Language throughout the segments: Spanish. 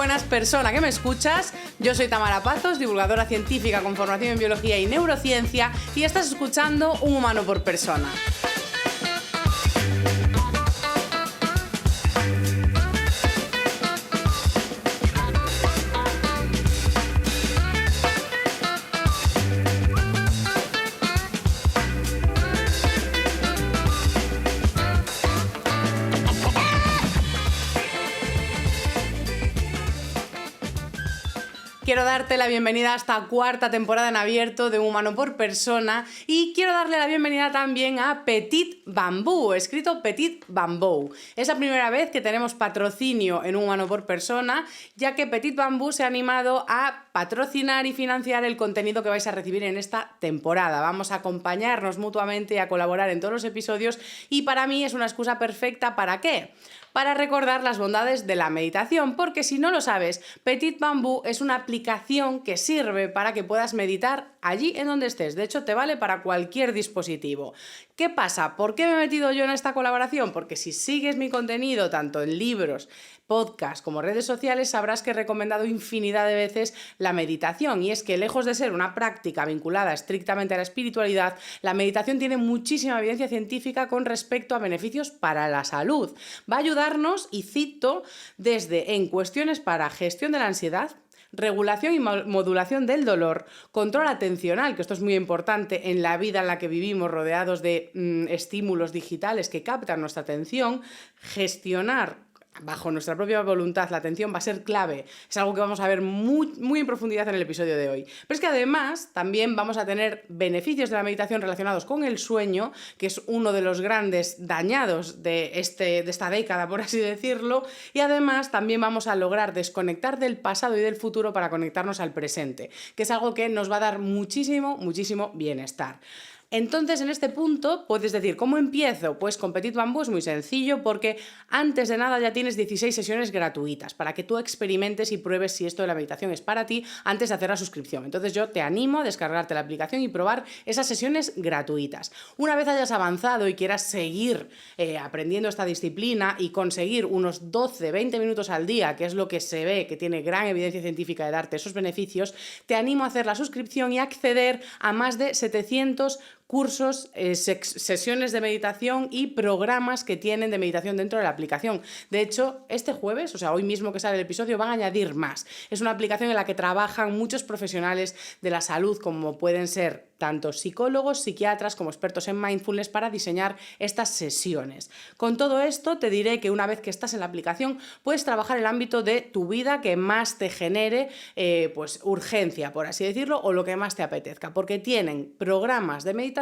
buenas, persona que me escuchas. Yo soy Tamara Pazos, divulgadora científica con formación en biología y neurociencia, y estás escuchando Un humano por persona. Quiero darte la bienvenida a esta cuarta temporada en abierto de Un humano por persona y quiero darle la bienvenida también a Petit Bambú, escrito Petit Bambú. Es la primera vez que tenemos patrocinio en Un humano por persona, ya que Petit Bambú se ha animado a patrocinar y financiar el contenido que vais a recibir en esta temporada. Vamos a acompañarnos mutuamente y a colaborar en todos los episodios y para mí es una excusa perfecta. ¿Para qué? Para recordar las bondades de la meditación, porque si no lo sabes, Petit Bambú es una aplicación que sirve para que puedas meditar allí en donde estés. De hecho, te vale para cualquier dispositivo. ¿Qué pasa? ¿Por qué me he metido yo en esta colaboración? Porque si sigues mi contenido, tanto en libros, podcast como redes sociales, sabrás que he recomendado infinidad de veces la meditación, y es que lejos de ser una práctica vinculada estrictamente a la espiritualidad, la meditación tiene muchísima evidencia científica con respecto a beneficios para la salud. Va a ayudarnos, y cito, desde en cuestiones para gestión de la ansiedad, regulación y modulación del dolor, control atencional, que esto es muy importante en la vida en la que vivimos rodeados de estímulos digitales que captan nuestra atención, gestionar bajo nuestra propia voluntad la atención va a ser clave. Es algo que vamos a ver muy en profundidad en el episodio de hoy. Pero es que además también vamos a tener beneficios de la meditación relacionados con el sueño, que es uno de los grandes dañados de esta década, por así decirlo, y además también vamos a lograr desconectar del pasado y del futuro para conectarnos al presente, que es algo que nos va a dar muchísimo bienestar. Entonces, en este punto, puedes decir, ¿cómo empiezo? Pues con Petit Bambú es muy sencillo porque antes de nada ya tienes 16 sesiones gratuitas para que tú experimentes y pruebes si esto de la meditación es para ti antes de hacer la suscripción. Entonces yo te animo a descargarte la aplicación y probar esas sesiones gratuitas. Una vez hayas avanzado y quieras seguir aprendiendo esta disciplina y conseguir unos 12-20 minutos al día, que es lo que se ve que tiene gran evidencia científica de darte esos beneficios, te animo a hacer la suscripción y acceder a más de 700 cursos, sesiones de meditación y programas que tienen de meditación dentro de la aplicación. De hecho, este jueves, o sea, hoy mismo que sale el episodio, van a añadir más. Es una aplicación en la que trabajan muchos profesionales de la salud, como pueden ser tanto psicólogos, psiquiatras como expertos en mindfulness para diseñar estas sesiones. Con todo esto, te diré que una vez que estás en la aplicación, puedes trabajar el ámbito de tu vida que más te genere pues urgencia, por así decirlo, o lo que más te apetezca, porque tienen programas de meditación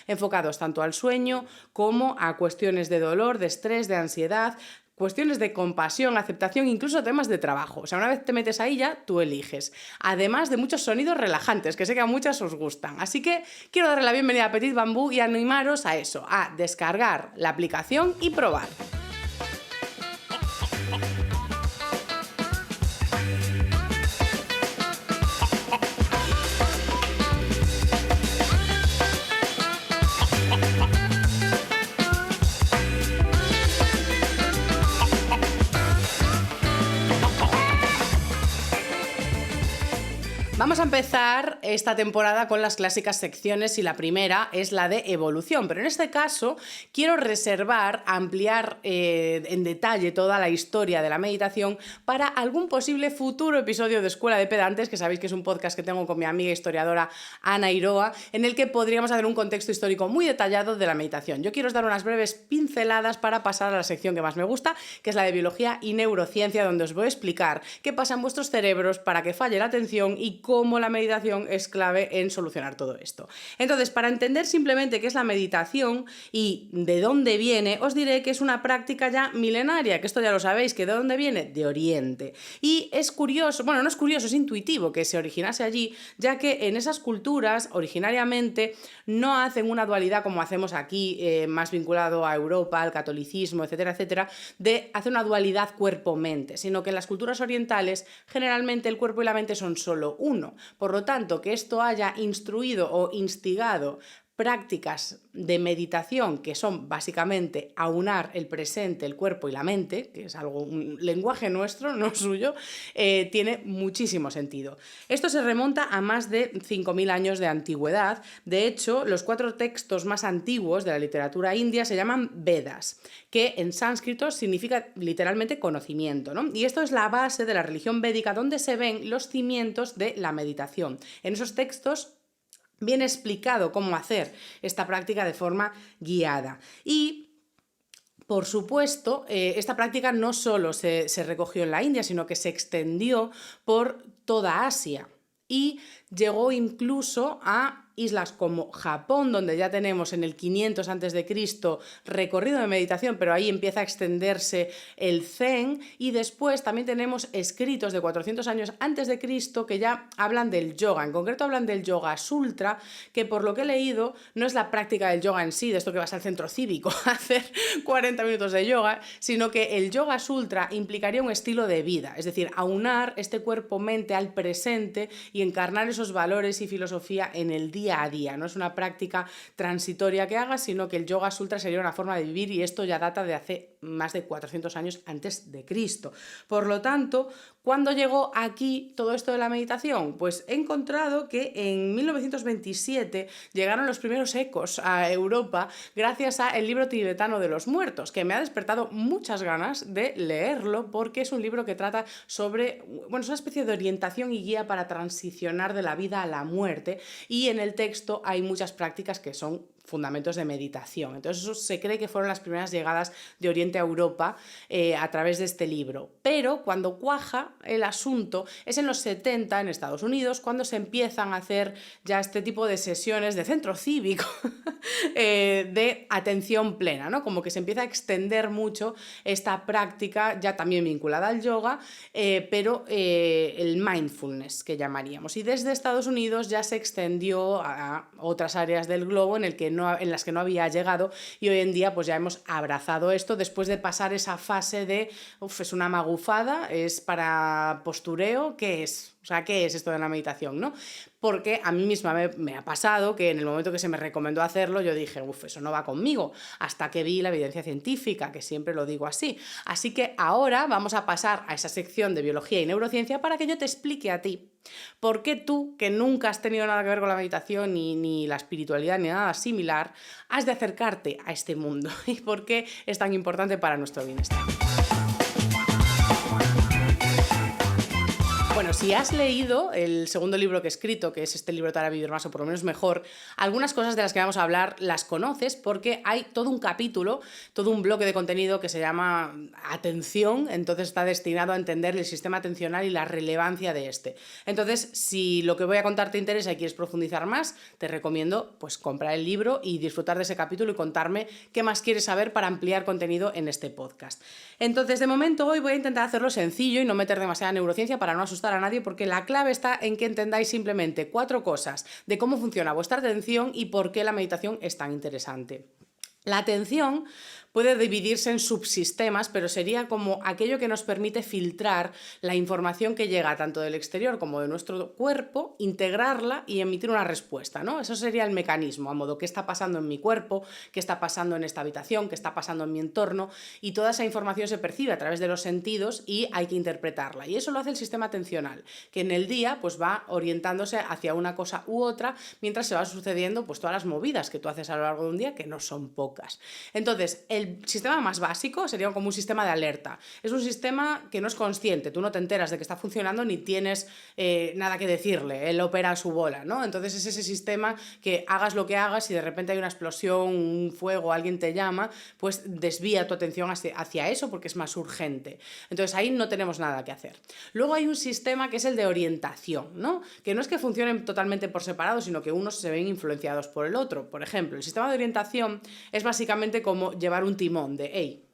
enfocados tanto al sueño como a cuestiones de dolor, de estrés, de ansiedad, cuestiones de compasión, aceptación, incluso temas de trabajo. O sea, una vez te metes ahí ya, tú eliges. Además de muchos sonidos relajantes, que sé que a muchas os gustan. Así que quiero darle la bienvenida a Petit Bambú y animaros a eso, a descargar la aplicación y probar. Vamos a empezar esta temporada con las clásicas secciones y la primera es la de evolución, pero en este caso quiero ampliar en detalle toda la historia de la meditación para algún posible futuro episodio de Escuela de Pedantes, que sabéis que es un podcast que tengo con mi amiga historiadora Ana Iroa, en el que podríamos hacer un contexto histórico muy detallado de la meditación. Yo quiero os dar unas breves pinceladas para pasar a la sección que más me gusta, que es la de biología y neurociencia, donde os voy a explicar qué pasa en vuestros cerebros para que falle la atención y cómo la meditación es clave en solucionar todo esto. Entonces, para entender simplemente qué es la meditación y de dónde viene, os diré que es una práctica ya milenaria, que esto ya lo sabéis, que ¿de dónde viene? De Oriente. Y es curioso, bueno, no es curioso, es intuitivo que se originase allí, ya que en esas culturas, originariamente, no hacen una dualidad como hacemos aquí, más vinculado a Europa, al catolicismo, etcétera, etcétera, de hacer una dualidad cuerpo-mente, sino que en las culturas orientales, generalmente el cuerpo y la mente son solo uno. Por lo tanto, que esto haya instruido o instigado prácticas de meditación que son básicamente aunar el presente, el cuerpo y la mente, que es un lenguaje nuestro, no suyo, tiene muchísimo sentido. Esto se remonta a más de 5.000 años de antigüedad. De hecho, los 4 textos más antiguos de la literatura india se llaman Vedas, que en sánscrito significa literalmente conocimiento, ¿no? Y esto es la base de la religión védica, donde se ven los cimientos de la meditación. En esos textos viene explicado cómo hacer esta práctica de forma guiada. Y, por supuesto, esta práctica no solo se recogió en la India, sino que se extendió por toda Asia y llegó incluso a islas como Japón, donde ya tenemos en el 500 a.C. recorrido de meditación, pero ahí empieza a extenderse el Zen, y después también tenemos escritos de 400 años antes de Cristo que ya hablan del yoga. En concreto hablan del Yoga Sutra, que por lo que he leído no es la práctica del yoga en sí, de esto que vas al centro cívico a hacer 40 minutos de yoga, sino que el Yoga Sutra implicaría un estilo de vida, es decir, aunar este cuerpo-mente al presente y encarnar esos valores y filosofía en el día a día. No es una práctica transitoria que hagas, sino que el Yoga Sutra sería una forma de vivir, y esto ya data de hace más de 400 años antes de Cristo. Por lo tanto, ¿cuándo llegó aquí todo esto de la meditación? Pues he encontrado que en 1927 llegaron los primeros ecos a Europa gracias a El libro tibetano de los muertos, que me ha despertado muchas ganas de leerlo, porque es un libro que trata sobre, bueno, es una especie de orientación y guía para transicionar de la vida a la muerte, y en el texto hay muchas prácticas que son fundamentos de meditación. Entonces eso se cree que fueron las primeras llegadas de Oriente a Europa a través de este libro. Pero cuando cuaja el asunto es en los 70 en Estados Unidos, cuando se empiezan a hacer ya este tipo de sesiones de centro cívico de atención plena, ¿no? Como que se empieza a extender mucho esta práctica, ya también vinculada al yoga, pero el mindfulness, que llamaríamos. Y desde Estados Unidos ya se extendió a otras áreas del globo en las que no había llegado, y hoy en día pues ya hemos abrazado esto después de pasar esa fase de es una magufada, es para postureo, ¿qué es? O sea, ¿qué es esto de la meditación, no? Porque a mí misma me ha pasado que en el momento que se me recomendó hacerlo yo dije, eso no va conmigo, hasta que vi la evidencia científica, que siempre lo digo así. Así que ahora vamos a pasar a esa sección de biología y neurociencia para que yo te explique a ti por qué tú, que nunca has tenido nada que ver con la meditación ni la espiritualidad ni nada similar, has de acercarte a este mundo y por qué es tan importante para nuestro bienestar. Bueno, si has leído el segundo libro que he escrito, que es este libro Para vivir más o por lo menos mejor, algunas cosas de las que vamos a hablar las conoces, porque hay todo un capítulo, todo un bloque de contenido que se llama Atención, entonces está destinado a entender el sistema atencional y la relevancia de este. Entonces, si lo que voy a contar te interesa y quieres profundizar más, te recomiendo pues comprar el libro y disfrutar de ese capítulo y contarme qué más quieres saber para ampliar contenido en este podcast. Entonces, de momento hoy voy a intentar hacerlo sencillo y no meter demasiada neurociencia para no asustar a nadie, porque la clave está en que entendáis simplemente 4 cosas de cómo funciona vuestra atención y por qué la meditación es tan interesante. La atención puede dividirse en subsistemas, pero sería como aquello que nos permite filtrar la información que llega tanto del exterior como de nuestro cuerpo, integrarla y emitir una respuesta, ¿no? Eso sería el mecanismo, a modo qué está pasando en mi cuerpo, qué está pasando en esta habitación, qué está pasando en mi entorno, y toda esa información se percibe a través de los sentidos y hay que interpretarla. Y eso lo hace el sistema atencional, que en el día pues va orientándose hacia una cosa u otra mientras se van sucediendo pues todas las movidas que tú haces a lo largo de un día, que no son pocas. Entonces, el sistema más básico sería como un sistema de alerta. Es un sistema que no es consciente, tú no te enteras de que está funcionando ni tienes nada que decirle, él opera a su bola, ¿no? Entonces es ese sistema que hagas lo que hagas y de repente hay una explosión, un fuego, alguien te llama, pues desvía tu atención hacia eso porque es más urgente. Entonces ahí no tenemos nada que hacer. Luego hay un sistema que es el de orientación, ¿no? Que no es que funcionen totalmente por separado, sino que unos se ven influenciados por el otro. Por ejemplo, el sistema de orientación es básicamente como llevar un timón de, hey,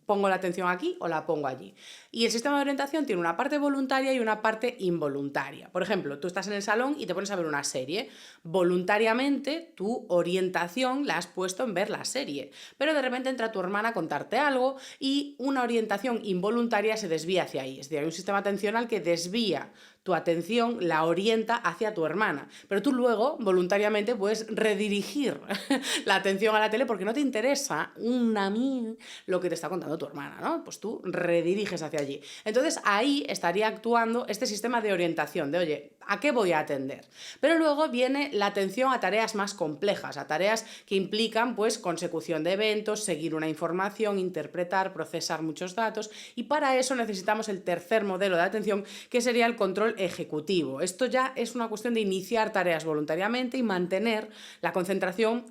¿pongo la atención aquí o la pongo allí? Y el sistema de orientación tiene una parte voluntaria y una parte involuntaria. Por ejemplo, tú estás en el salón y te pones a ver una serie. Voluntariamente, tu orientación la has puesto en ver la serie. Pero de repente entra tu hermana a contarte algo y una orientación involuntaria se desvía hacia ahí. Es decir, hay un sistema atencional que desvía tu atención la orienta hacia tu hermana, pero tú luego voluntariamente puedes redirigir la atención a la tele porque no te interesa lo que te está contando tu hermana, ¿no? Pues tú rediriges hacia allí. Entonces ahí estaría actuando este sistema de orientación, de oye, ¿a qué voy a atender? Pero luego viene la atención a tareas más complejas, a tareas que implican pues consecución de eventos, seguir una información, interpretar, procesar muchos datos, y para eso necesitamos el tercer modelo de atención, que sería el control ejecutivo. Esto ya es una cuestión de iniciar tareas voluntariamente y mantener la concentración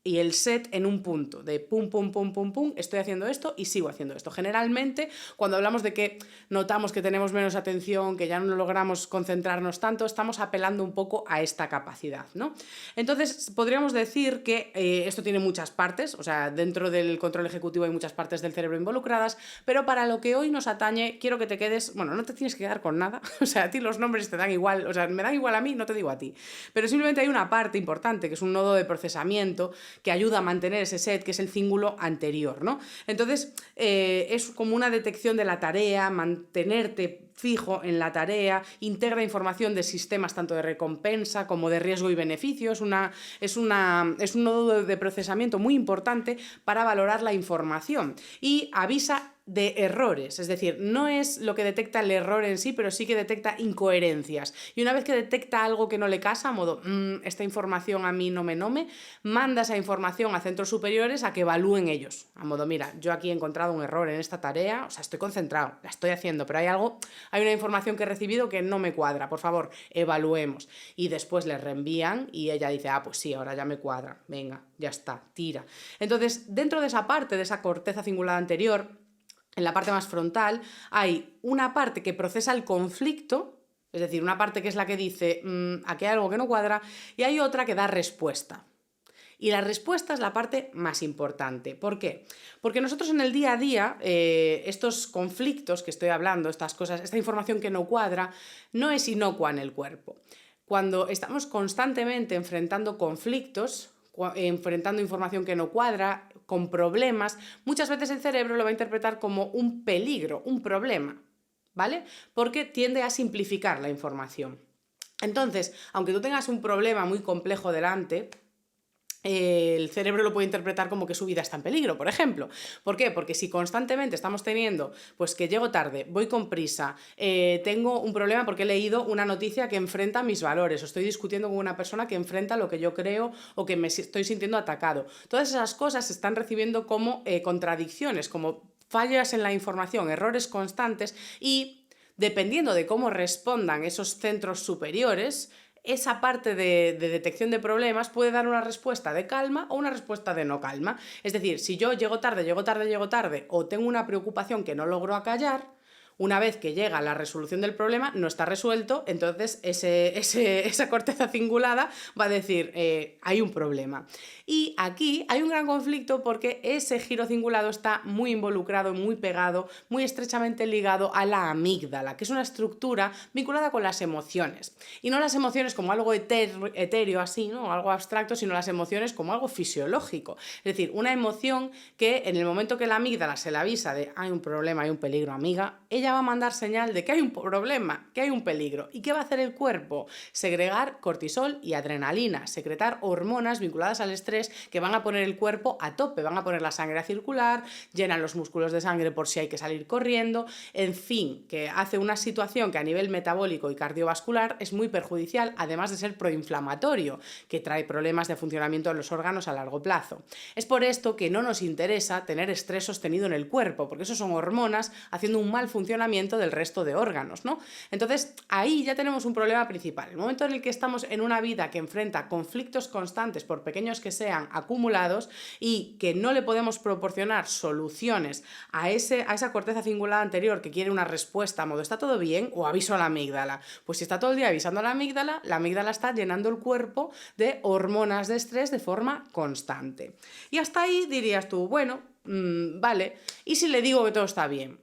y el set en un punto, de pum, pum, pum, pum, pum, estoy haciendo esto y sigo haciendo esto. Generalmente, cuando hablamos de que notamos que tenemos menos atención, que ya no logramos concentrarnos tanto, estamos apelando un poco a esta capacidad, ¿no? Entonces, podríamos decir que esto tiene muchas partes, o sea, dentro del control ejecutivo hay muchas partes del cerebro involucradas, pero para lo que hoy nos atañe, quiero que te quedes, bueno, no te tienes que quedar con nada, o sea, a ti los nombres te dan igual, o sea, me dan igual a mí, no te digo a ti, pero simplemente hay una parte importante, que es un nodo de procesamiento, que ayuda a mantener ese set, que es el cíngulo anterior, ¿no? Entonces, es como una detección de la tarea, mantenerte fijo en la tarea, integra información de sistemas tanto de recompensa como de riesgo y beneficio, es un nodo de procesamiento muy importante para valorar la información y avisa de errores, es decir, no es lo que detecta el error en sí, pero sí que detecta incoherencias. Y una vez que detecta algo que no le casa, a modo, esta información a mí no me, manda esa información a centros superiores a que evalúen ellos. A modo, mira, yo aquí he encontrado un error en esta tarea, o sea, estoy concentrado, la estoy haciendo, pero hay una información que he recibido que no me cuadra, por favor, evaluemos. Y después le reenvían y ella dice, pues sí, ahora ya me cuadra, venga, ya está, tira. Entonces, dentro de esa parte, de esa corteza cingulada anterior, en la parte más frontal, hay una parte que procesa el conflicto, es decir, una parte que es la que dice, aquí hay algo que no cuadra, y hay otra que da respuesta. Y la respuesta es la parte más importante. ¿Por qué? Porque nosotros en el día a día, estos conflictos que estoy hablando, estas cosas, esta información que no cuadra, no es inocua en el cuerpo. Cuando estamos constantemente enfrentando conflictos, enfrentando información que no cuadra, con problemas, muchas veces el cerebro lo va a interpretar como un peligro, un problema, ¿vale? Porque tiende a simplificar la información. Entonces, aunque tú tengas un problema muy complejo delante, el cerebro lo puede interpretar como que su vida está en peligro, por ejemplo. ¿Por qué? Porque si constantemente estamos teniendo, pues que llego tarde, voy con prisa, tengo un problema porque he leído una noticia que enfrenta mis valores, o estoy discutiendo con una persona que enfrenta lo que yo creo o que me estoy sintiendo atacado. Todas esas cosas se están recibiendo como contradicciones, como fallas en la información, errores constantes, y dependiendo de cómo respondan esos centros superiores, esa parte de detección de problemas puede dar una respuesta de calma o una respuesta de no calma. Es decir, si yo llego tarde o tengo una preocupación que no logro acallar, una vez que llega la resolución del problema, no está resuelto, entonces esa corteza cingulada va a decir, hay un problema. Y aquí hay un gran conflicto porque ese giro cingulado está muy involucrado, muy pegado, muy estrechamente ligado a la amígdala, que es una estructura vinculada con las emociones. Y no las emociones como algo etéreo así, ¿no? Algo abstracto, sino las emociones como algo fisiológico. Es decir, una emoción que en el momento que la amígdala se le avisa de hay un problema, hay un peligro, amiga, ella va a mandar señal de que hay un problema, que hay un peligro. ¿Y qué va a hacer el cuerpo? Segregar cortisol y adrenalina, secretar hormonas vinculadas al estrés que van a poner el cuerpo a tope, van a poner la sangre a circular, llenan los músculos de sangre por si hay que salir corriendo, en fin, que hace una situación que a nivel metabólico y cardiovascular es muy perjudicial, además de ser proinflamatorio, que trae problemas de funcionamiento de los órganos a largo plazo. Es por esto que no nos interesa tener estrés sostenido en el cuerpo, porque eso son hormonas haciendo un mal funcionamiento del resto de órganos, ¿no? Entonces, ahí ya tenemos un problema principal. El momento en el que estamos en una vida que enfrenta conflictos constantes, por pequeños que sean, acumulados, y que no le podemos proporcionar soluciones a esa corteza cingulada anterior que quiere una respuesta a modo ¿está todo bien? O aviso a la amígdala. Pues si está todo el día avisando a la amígdala está llenando el cuerpo de hormonas de estrés de forma constante. Y hasta ahí dirías tú, bueno, vale, ¿y si le digo que todo está bien?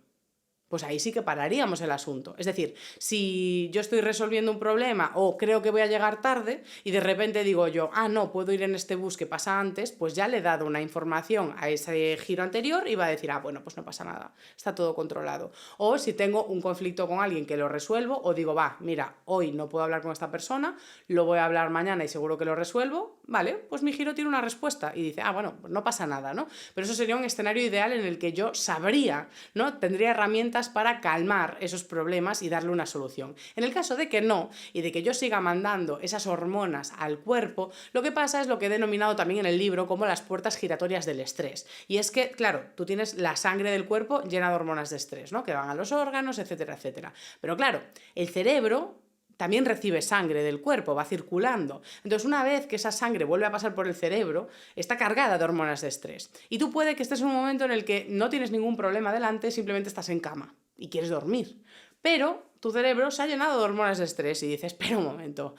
pues ahí sí que pararíamos el asunto. Es decir, si yo estoy resolviendo un problema o creo que voy a llegar tarde y de repente digo yo, no, puedo ir en este bus que pasa antes, pues ya le he dado una información a ese giro anterior y va a decir, bueno, pues no pasa nada, está todo controlado. O si tengo un conflicto con alguien que lo resuelvo o digo, mira, hoy no puedo hablar con esta persona, lo voy a hablar mañana y seguro que lo resuelvo, vale, pues mi giro tiene una respuesta y dice, bueno, pues no pasa nada, ¿no? Pero eso sería un escenario ideal en el que yo sabría, ¿no? Tendría herramientas para calmar esos problemas y darle una solución. En el caso de que no, y de que yo siga mandando esas hormonas al cuerpo, lo que pasa es lo que he denominado también en el libro como las puertas giratorias del estrés. Y es que, claro, tú tienes la sangre del cuerpo llena de hormonas de estrés, ¿no? Que van a los órganos, etcétera, etcétera. Pero claro, el cerebro también recibe sangre del cuerpo, va circulando. Entonces, una vez que esa sangre vuelve a pasar por el cerebro, está cargada de hormonas de estrés. Y tú puede que estés en un momento en el que no tienes ningún problema delante, simplemente estás en cama y quieres dormir. Pero tu cerebro se ha llenado de hormonas de estrés y dices, espera un momento,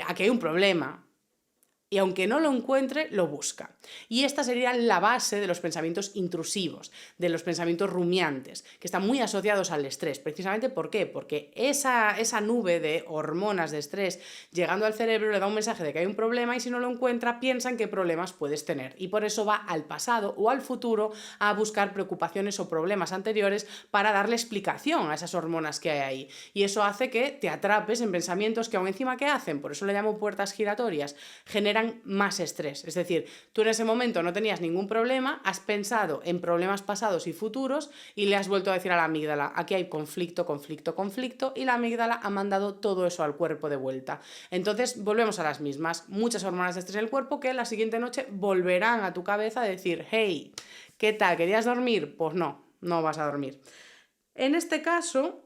aquí hay un problema. Y aunque no lo encuentre, lo busca. Y esta sería la base de los pensamientos intrusivos, de los pensamientos rumiantes, que están muy asociados al estrés. Precisamente, ¿por qué? Porque esa nube de hormonas de estrés llegando al cerebro le da un mensaje de que hay un problema y si no lo encuentra, piensan qué problemas puedes tener. Y por eso va al pasado o al futuro a buscar preocupaciones o problemas anteriores para darle explicación a esas hormonas que hay ahí. Y eso hace que te atrapes en pensamientos que aún encima, ¿qué hacen? Por eso le llamo puertas giratorias. Generan más estrés. Es decir, tú en ese momento no tenías ningún problema, has pensado en problemas pasados y futuros y le has vuelto a decir a la amígdala, aquí hay conflicto, conflicto, conflicto, y la amígdala ha mandado todo eso al cuerpo de vuelta. Entonces, volvemos a las mismas. Muchas hormonas de estrés en el cuerpo que la siguiente noche volverán a tu cabeza a decir, hey, ¿qué tal? ¿Querías dormir? Pues no, no vas a dormir. En este caso,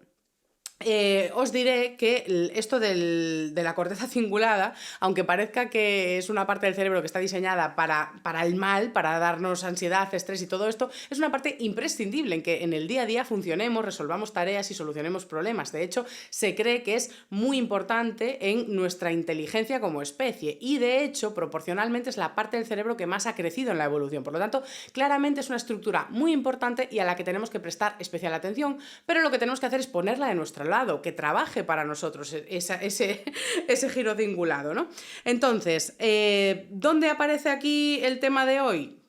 os diré que esto de la corteza cingulada, aunque parezca que es una parte del cerebro que está diseñada para el mal, para darnos ansiedad, estrés y todo esto, es una parte imprescindible en que en el día a día funcionemos, resolvamos tareas y solucionemos problemas. De hecho, se cree que es muy importante en nuestra inteligencia como especie y, de hecho, proporcionalmente es la parte del cerebro que más ha crecido en la evolución. Por lo tanto, claramente es una estructura muy importante y a la que tenemos que prestar especial atención, pero lo que tenemos que hacer es ponerla de nuestro lado, que trabaje para nosotros ese giro cingulado, ¿no? Entonces, ¿dónde aparece aquí el tema de hoy?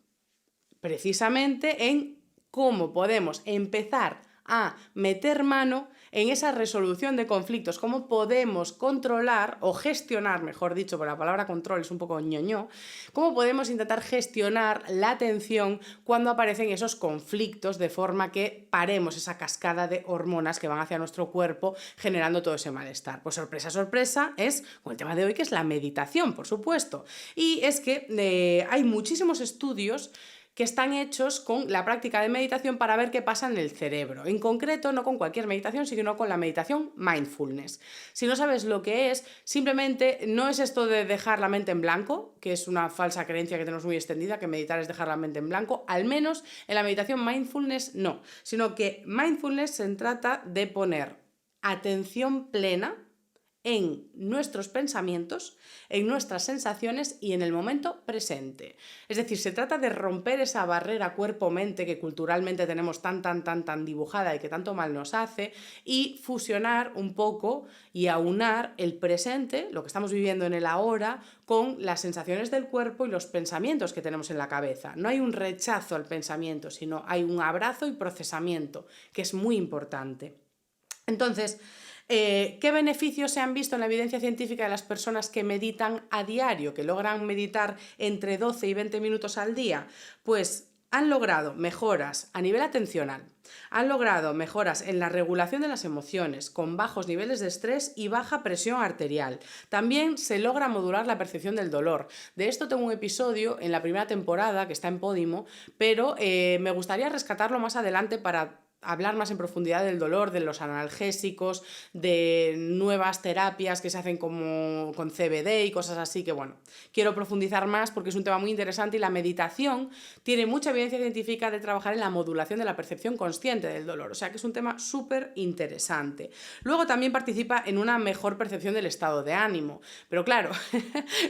Precisamente en cómo podemos empezar a meter mano en esa resolución de conflictos, cómo podemos controlar o gestionar, mejor dicho, porque la palabra control es un poco ñoño, cómo podemos intentar gestionar la atención cuando aparecen esos conflictos de forma que paremos esa cascada de hormonas que van hacia nuestro cuerpo generando todo ese malestar. Pues sorpresa, sorpresa, es con el tema de hoy, que es la meditación, por supuesto. Y es que hay muchísimos estudios que están hechos con la práctica de meditación para ver qué pasa en el cerebro. En concreto, no con cualquier meditación, sino con la meditación mindfulness. Si no sabes lo que es, simplemente no es esto de dejar la mente en blanco, que es una falsa creencia que tenemos muy extendida, que meditar es dejar la mente en blanco, al menos en la meditación mindfulness no, sino que mindfulness se trata de poner atención plena en nuestros pensamientos, en nuestras sensaciones y en el momento presente. Es decir, se trata de romper esa barrera cuerpo-mente que culturalmente tenemos tan dibujada y que tanto mal nos hace, y fusionar un poco y aunar el presente, lo que estamos viviendo en el ahora, con las sensaciones del cuerpo y los pensamientos que tenemos en la cabeza. No hay un rechazo al pensamiento, sino hay un abrazo y procesamiento, que es muy importante. Entonces, ¿qué beneficios se han visto en la evidencia científica de las personas que meditan a diario, que logran meditar entre 12 y 20 minutos al día? Pues han logrado mejoras a nivel atencional, han logrado mejoras en la regulación de las emociones, con bajos niveles de estrés y baja presión arterial. También se logra modular la percepción del dolor. De esto tengo un episodio en la primera temporada que está en Podimo, pero me gustaría rescatarlo más adelante para hablar más en profundidad del dolor, de los analgésicos, de nuevas terapias que se hacen como con CBD y cosas así, que bueno, quiero profundizar más porque es un tema muy interesante y la meditación tiene mucha evidencia científica de trabajar en la modulación de la percepción consciente del dolor, o sea que es un tema súper interesante. Luego también participa en una mejor percepción del estado de ánimo, pero claro,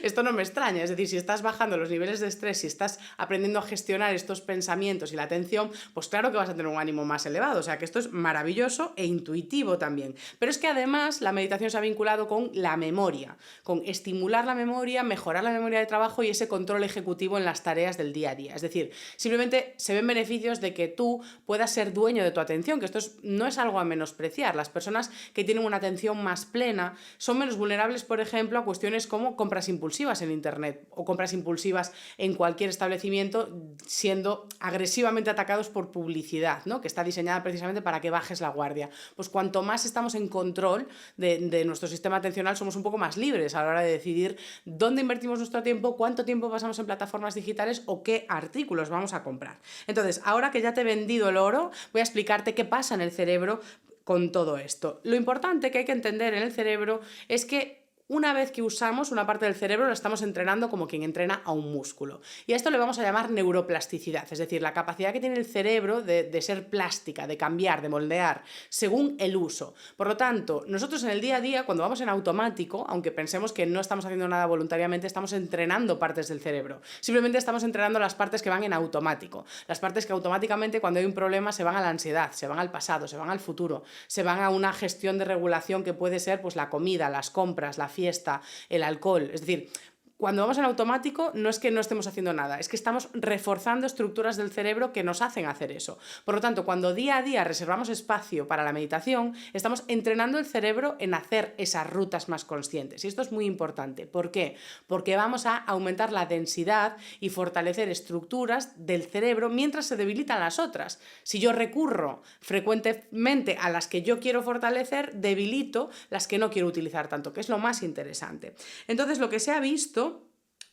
esto no me extraña, es decir, si estás bajando los niveles de estrés, si estás aprendiendo a gestionar estos pensamientos y la atención, pues claro que vas a tener un ánimo más elevado. grabado, o sea que esto es maravilloso e intuitivo también. Pero es que además la meditación se ha vinculado con la memoria, con estimular la memoria, mejorar la memoria de trabajo y ese control ejecutivo en las tareas del día a día. Es decir, simplemente se ven beneficios de que tú puedas ser dueño de tu atención, que esto no es algo a menospreciar. Las personas que tienen una atención más plena son menos vulnerables, por ejemplo, a cuestiones como compras impulsivas en Internet o compras impulsivas en cualquier establecimiento, siendo agresivamente atacados por publicidad, ¿no? Que está diseñada precisamente para que bajes la guardia. Pues cuanto más estamos en control de nuestro sistema atencional, somos un poco más libres a la hora de decidir dónde invertimos nuestro tiempo, cuánto tiempo pasamos en plataformas digitales o qué artículos vamos a comprar. Entonces, ahora que ya te he vendido el oro, voy a explicarte qué pasa en el cerebro con todo esto. Lo importante que hay que entender en el cerebro es que una vez que usamos una parte del cerebro, lo estamos entrenando como quien entrena a un músculo. Y a esto le vamos a llamar neuroplasticidad, es decir, la capacidad que tiene el cerebro de ser plástica, de cambiar, de moldear, según el uso. Por lo tanto, nosotros en el día a día, cuando vamos en automático, aunque pensemos que no estamos haciendo nada voluntariamente, estamos entrenando partes del cerebro. Simplemente estamos entrenando las partes que van en automático. Las partes que automáticamente, cuando hay un problema, se van a la ansiedad, se van al pasado, se van al futuro, se van a una gestión de regulación que puede ser pues, la comida, las compras, la fiesta, el alcohol. Es decir, cuando vamos en automático no es que no estemos haciendo nada, es que estamos reforzando estructuras del cerebro que nos hacen hacer eso. Por lo tanto, cuando día a día reservamos espacio para la meditación, estamos entrenando el cerebro en hacer esas rutas más conscientes. Y esto es muy importante. ¿Por qué? Porque vamos a aumentar la densidad y fortalecer estructuras del cerebro mientras se debilitan las otras. Si yo recurro frecuentemente a las que yo quiero fortalecer, debilito las que no quiero utilizar tanto, que es lo más interesante. Entonces, lo que se ha visto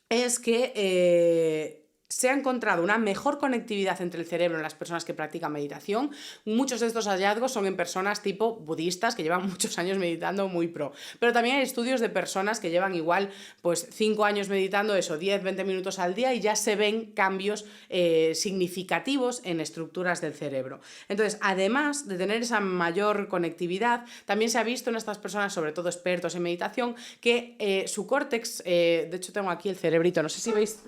es que se ha encontrado una mejor conectividad entre el cerebro en las personas que practican meditación. Muchos de estos hallazgos son en personas tipo budistas que llevan muchos años meditando muy pro. Pero también hay estudios de personas que llevan igual pues 5 años meditando, eso, 10-20 minutos al día y ya se ven cambios significativos en estructuras del cerebro. Entonces, además de tener esa mayor conectividad, también se ha visto en estas personas, sobre todo expertos en meditación, que su córtex, de hecho tengo aquí el cerebrito, no sé si veis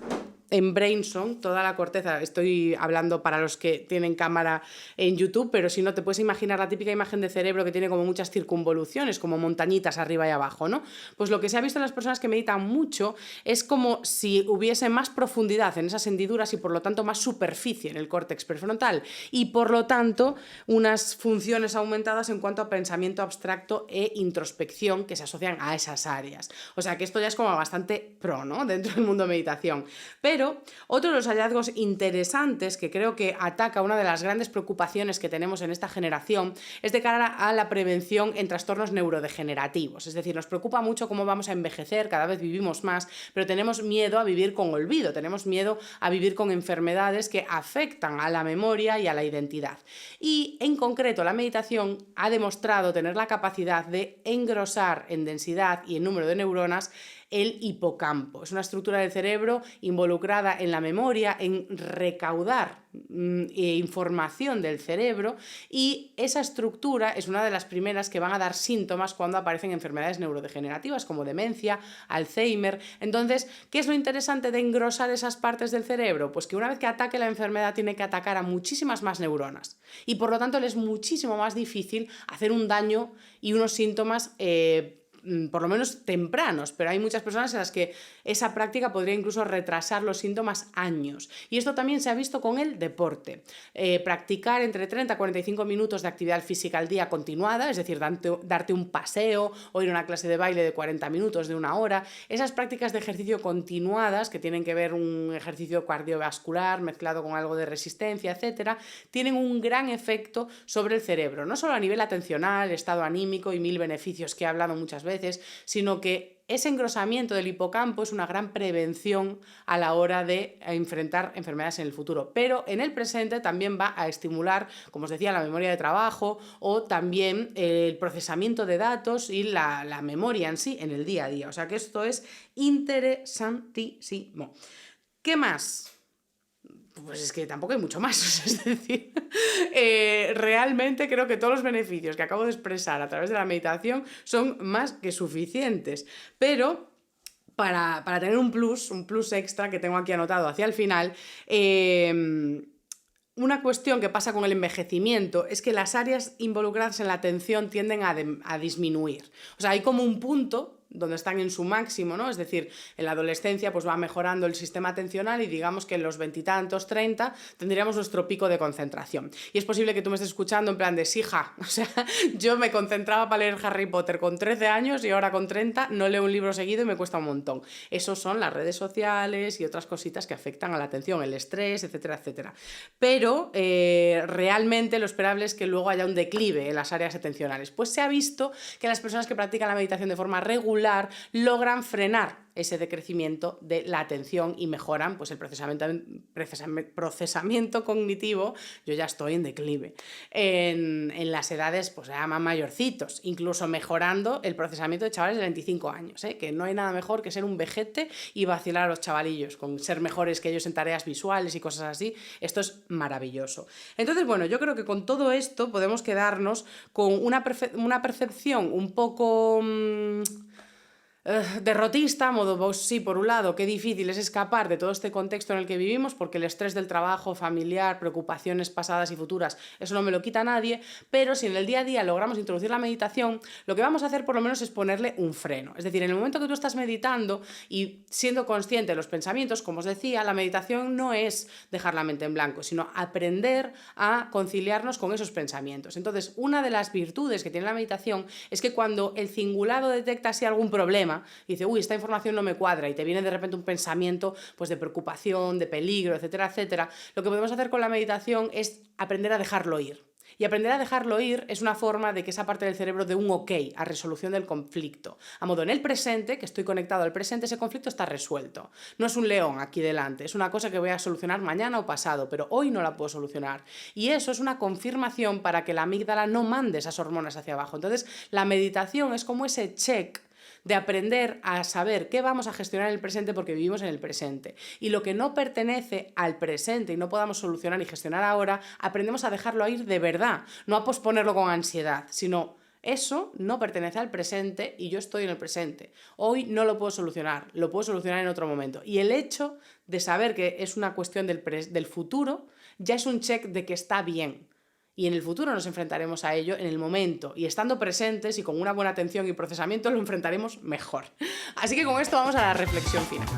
en Brainsong, toda la corteza, estoy hablando para los que tienen cámara en YouTube, pero si no, te puedes imaginar la típica imagen de cerebro que tiene como muchas circunvoluciones, como montañitas arriba y abajo, ¿no? Pues lo que se ha visto en las personas que meditan mucho es como si hubiese más profundidad en esas hendiduras y por lo tanto más superficie en el córtex prefrontal y por lo tanto unas funciones aumentadas en cuanto a pensamiento abstracto e introspección que se asocian a esas áreas. O sea que esto ya es como bastante pro, ¿no? Dentro del mundo de meditación. Pero otro de los hallazgos interesantes que creo que ataca una de las grandes preocupaciones que tenemos en esta generación es de cara a la prevención en trastornos neurodegenerativos. Es decir, nos preocupa mucho cómo vamos a envejecer, cada vez vivimos más, pero tenemos miedo a vivir con olvido, tenemos miedo a vivir con enfermedades que afectan a la memoria y a la identidad. Y en concreto, la meditación ha demostrado tener la capacidad de engrosar en densidad y en número de neuronas el hipocampo. Es una estructura del cerebro involucrada en la memoria, en recaudar información del cerebro y esa estructura es una de las primeras que van a dar síntomas cuando aparecen enfermedades neurodegenerativas como demencia, Alzheimer. Entonces, ¿qué es lo interesante de engrosar esas partes del cerebro? Pues que una vez que ataque la enfermedad tiene que atacar a muchísimas más neuronas y por lo tanto le es muchísimo más difícil hacer un daño y unos síntomas por lo menos tempranos, pero hay muchas personas en las que esa práctica podría incluso retrasar los síntomas años. Y esto también se ha visto con el deporte. Practicar entre 30 a 45 minutos de actividad física al día continuada, es decir, darte un paseo o ir a una clase de baile de 40 minutos, de 1 hora, esas prácticas de ejercicio continuadas, que tienen que ver un ejercicio cardiovascular mezclado con algo de resistencia, etcétera, tienen un gran efecto sobre el cerebro, no solo a nivel atencional, estado anímico y 1000 beneficios que he hablado muchas veces, sino que ese engrosamiento del hipocampo es una gran prevención a la hora de enfrentar enfermedades en el futuro. Pero en el presente también va a estimular, como os decía, la memoria de trabajo o también el procesamiento de datos y la memoria en sí en el día a día. O sea que esto es interesantísimo. ¿Qué más? Pues es que tampoco hay mucho más, es decir, realmente creo que todos los beneficios que acabo de expresar a través de la meditación son más que suficientes, pero para tener un plus extra que tengo aquí anotado hacia el final, una cuestión que pasa con el envejecimiento es que las áreas involucradas en la atención tienden a disminuir. O sea, hay como un punto donde están en su máximo, ¿no? Es decir, en la adolescencia pues va mejorando el sistema atencional y digamos que en los 20 y tantos, 30, tendríamos nuestro pico de concentración. Y es posible que tú me estés escuchando en plan de sí, ja, o sea, yo me concentraba para leer Harry Potter con 13 años y ahora con 30 no leo un libro seguido y me cuesta un montón. Esos son las redes sociales y otras cositas que afectan a la atención, el estrés, etcétera, etcétera. Pero realmente lo esperable es que luego haya un declive en las áreas atencionales. Pues se ha visto que las personas que practican la meditación de forma regular logran frenar ese decrecimiento de la atención y mejoran pues, el procesamiento cognitivo. Yo ya estoy en declive. En las edades pues, se llaman mayorcitos, incluso mejorando el procesamiento de chavales de 25 años, que no hay nada mejor que ser un vejete y vacilar a los chavalillos, con ser mejores que ellos en tareas visuales y cosas así. Esto es maravilloso. Entonces, bueno, yo creo que con todo esto podemos quedarnos con una percepción un poco derrotista, modo, pues sí, por un lado, qué difícil es escapar de todo este contexto en el que vivimos, porque el estrés del trabajo, familiar, preocupaciones pasadas y futuras, eso no me lo quita nadie, pero si en el día a día logramos introducir la meditación, lo que vamos a hacer por lo menos es ponerle un freno. Es decir, en el momento que tú estás meditando y siendo consciente de los pensamientos, como os decía, la meditación no es dejar la mente en blanco, sino aprender a conciliarnos con esos pensamientos. Entonces, una de las virtudes que tiene la meditación es que cuando el cingulado detecta así algún problema, y dice, uy, esta información no me cuadra, y te viene de repente un pensamiento pues, de preocupación, de peligro, etcétera, etcétera, lo que podemos hacer con la meditación es aprender a dejarlo ir. Y aprender a dejarlo ir es una forma de que esa parte del cerebro dé un ok a resolución del conflicto. A modo, en el presente, que estoy conectado al presente, ese conflicto está resuelto. No es un león aquí delante, es una cosa que voy a solucionar mañana o pasado, pero hoy no la puedo solucionar. Y eso es una confirmación para que la amígdala no mande esas hormonas hacia abajo. Entonces, la meditación es como ese check de aprender a saber qué vamos a gestionar en el presente porque vivimos en el presente. Y lo que no pertenece al presente y no podamos solucionar y gestionar ahora, aprendemos a dejarlo ir de verdad, no a posponerlo con ansiedad, sino eso no pertenece al presente y yo estoy en el presente. Hoy no lo puedo solucionar, lo puedo solucionar en otro momento. Y el hecho de saber que es una cuestión del futuro ya es un check de que está bien. Y en el futuro nos enfrentaremos a ello en el momento. Y estando presentes y con una buena atención y procesamiento lo enfrentaremos mejor. Así que con esto vamos a la reflexión final.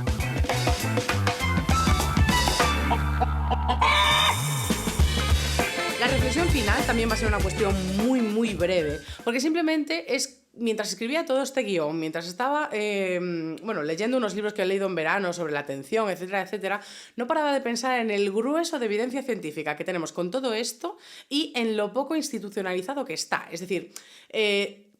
La reflexión final también va a ser una cuestión muy breve, porque simplemente es, mientras escribía todo este guión, mientras estaba leyendo unos libros que he leído en verano sobre la atención, etcétera, etcétera, no paraba de pensar en el grueso de evidencia científica que tenemos con todo esto y en lo poco institucionalizado que está. Es decir,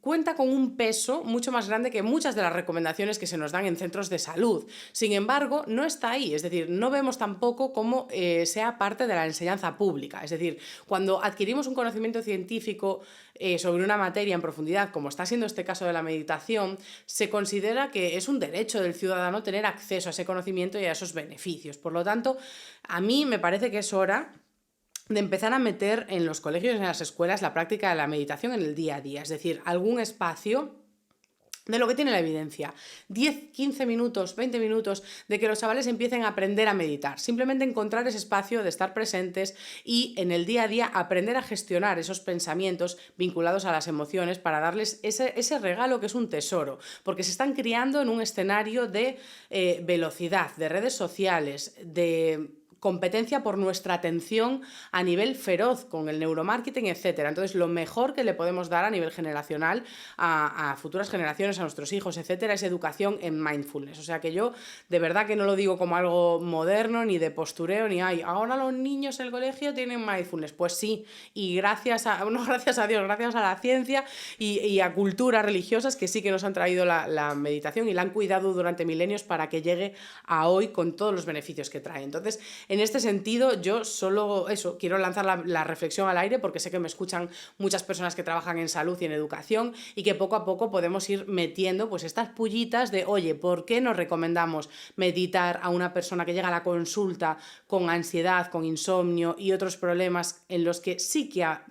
cuenta con un peso mucho más grande que muchas de las recomendaciones que se nos dan en centros de salud. Sin embargo, no está ahí, es decir, no vemos tampoco cómo sea parte de la enseñanza pública. Es decir, cuando adquirimos un conocimiento científico sobre una materia en profundidad, como está siendo este caso de la meditación, se considera que es un derecho del ciudadano tener acceso a ese conocimiento y a esos beneficios. Por lo tanto, a mí me parece que es hora de empezar a meter en los colegios y en las escuelas la práctica de la meditación en el día a día, es decir, algún espacio de lo que tiene la evidencia, 10, 15 minutos, 20 minutos de que los chavales empiecen a aprender a meditar, simplemente encontrar ese espacio de estar presentes y en el día a día aprender a gestionar esos pensamientos vinculados a las emociones para darles ese regalo que es un tesoro, porque se están criando en un escenario de velocidad, de redes sociales, de competencia por nuestra atención a nivel feroz con el neuromarketing, etcétera. Entonces, lo mejor que le podemos dar a nivel generacional a futuras generaciones, a nuestros hijos, etcétera, es educación en mindfulness. O sea que yo de verdad que no lo digo como algo moderno, ni de postureo, ni ahora los niños en el colegio tienen mindfulness. Pues sí, y gracias a Dios, gracias a la ciencia y a culturas religiosas que sí que nos han traído la meditación y la han cuidado durante milenios para que llegue a hoy con todos los beneficios que trae. Entonces, en este sentido, yo solo quiero lanzar la reflexión al aire porque sé que me escuchan muchas personas que trabajan en salud y en educación y que poco a poco podemos ir metiendo pues estas pullitas de, oye, ¿por qué nos recomendamos meditar a una persona que llega a la consulta con ansiedad, con insomnio y otros problemas en los que sí que ha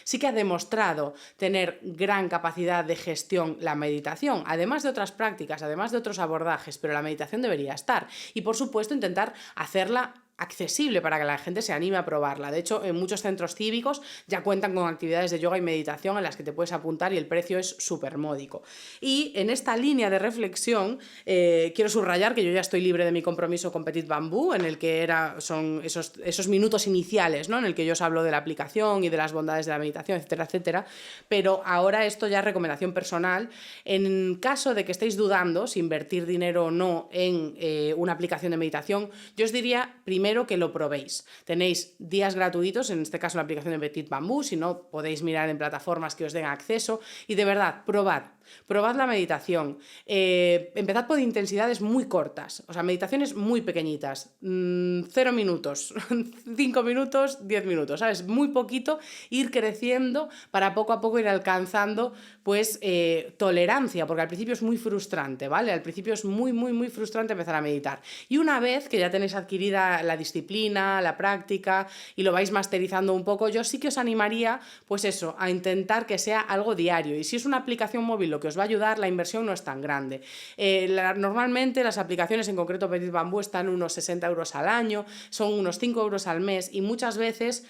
sí que ha demostrado tener gran capacidad de gestión la meditación, además de otras prácticas, además de otros abordajes, pero la meditación debería estar. Y por supuesto intentar hacerla accesible para que la gente se anime a probarla. De hecho, en muchos centros cívicos ya cuentan con actividades de yoga y meditación en las que te puedes apuntar y el precio es súper módico. Y en esta línea de reflexión quiero subrayar que yo ya estoy libre de mi compromiso con Petit Bambú, en el que son esos minutos iniciales, ¿no? En el que yo os hablo de la aplicación y de las bondades de la meditación, etcétera, etcétera. Pero ahora esto ya es recomendación personal. En caso de que estéis dudando si invertir dinero o no en una aplicación de meditación, yo os diría primero que lo probéis. Tenéis días gratuitos, en este caso la aplicación de Petit Bambú, si no podéis mirar en plataformas que os den acceso y de verdad, probad la meditación. Empezad por intensidades muy cortas, o sea, meditaciones muy pequeñitas, 0 minutos, 5 minutos, 10 minutos, ¿sabes? Muy poquito, ir creciendo para poco a poco ir alcanzando pues tolerancia, porque al principio es muy frustrante, ¿vale? Al principio es muy, muy, muy frustrante empezar a meditar. Y una vez que ya tenéis adquirida la disciplina, la práctica y lo vais masterizando un poco, yo sí que os animaría, pues eso, a intentar que sea algo diario. Y si es una aplicación móvil lo que os va a ayudar, la inversión no es tan grande. Normalmente las aplicaciones, en concreto Petit Bambú, están unos 60 euros al año, son unos 5 euros al mes y muchas veces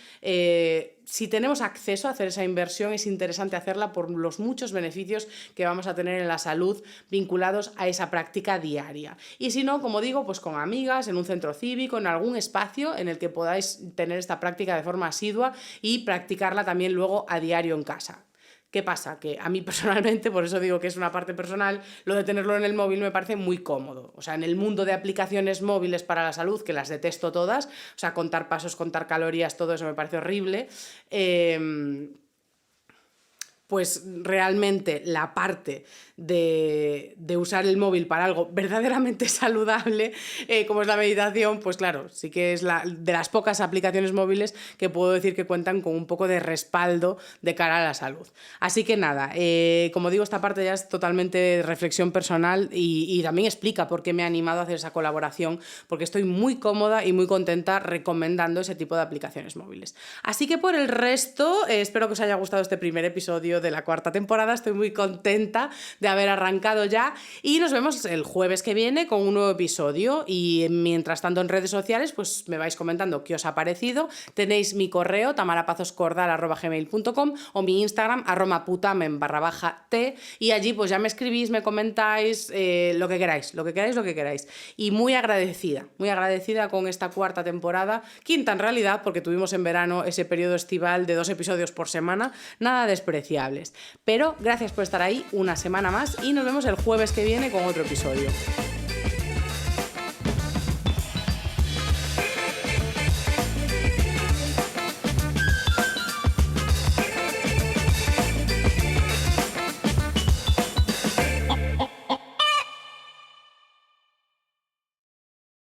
si tenemos acceso a hacer esa inversión es interesante hacerla por los muchos beneficios que vamos a tener en la salud vinculados a esa práctica diaria. Y si no, como digo, pues con amigas, en un centro cívico, en algún espacio en el que podáis tener esta práctica de forma asidua y practicarla también luego a diario en casa. ¿Qué pasa? Que a mí personalmente, por eso digo que es una parte personal, lo de tenerlo en el móvil me parece muy cómodo. O sea, en el mundo de aplicaciones móviles para la salud, que las detesto todas, o sea, contar pasos, contar calorías, todo eso me parece horrible, pues realmente la parte de usar el móvil para algo verdaderamente saludable, como es la meditación, pues claro, sí que es de las pocas aplicaciones móviles que puedo decir que cuentan con un poco de respaldo de cara a la salud. Así que nada, como digo, esta parte ya es totalmente reflexión personal y también explica por qué me he animado a hacer esa colaboración, porque estoy muy cómoda y muy contenta recomendando ese tipo de aplicaciones móviles. Así que por el resto, espero que os haya gustado este primer episodio de la 4ª temporada. Estoy muy contenta de haber arrancado ya y nos vemos el jueves que viene con un nuevo episodio y mientras tanto en redes sociales pues me vais comentando qué os ha parecido. Tenéis mi correo tamarapazoscordal@gmail.com o mi Instagram @putamen_t y allí pues ya me escribís, me comentáis lo que queráis y muy agradecida con esta 4ª temporada, 5ª en realidad porque tuvimos en verano ese periodo estival de 2 episodios por semana, nada despreciables, pero gracias por estar ahí una semana más y nos vemos el jueves que viene con otro episodio.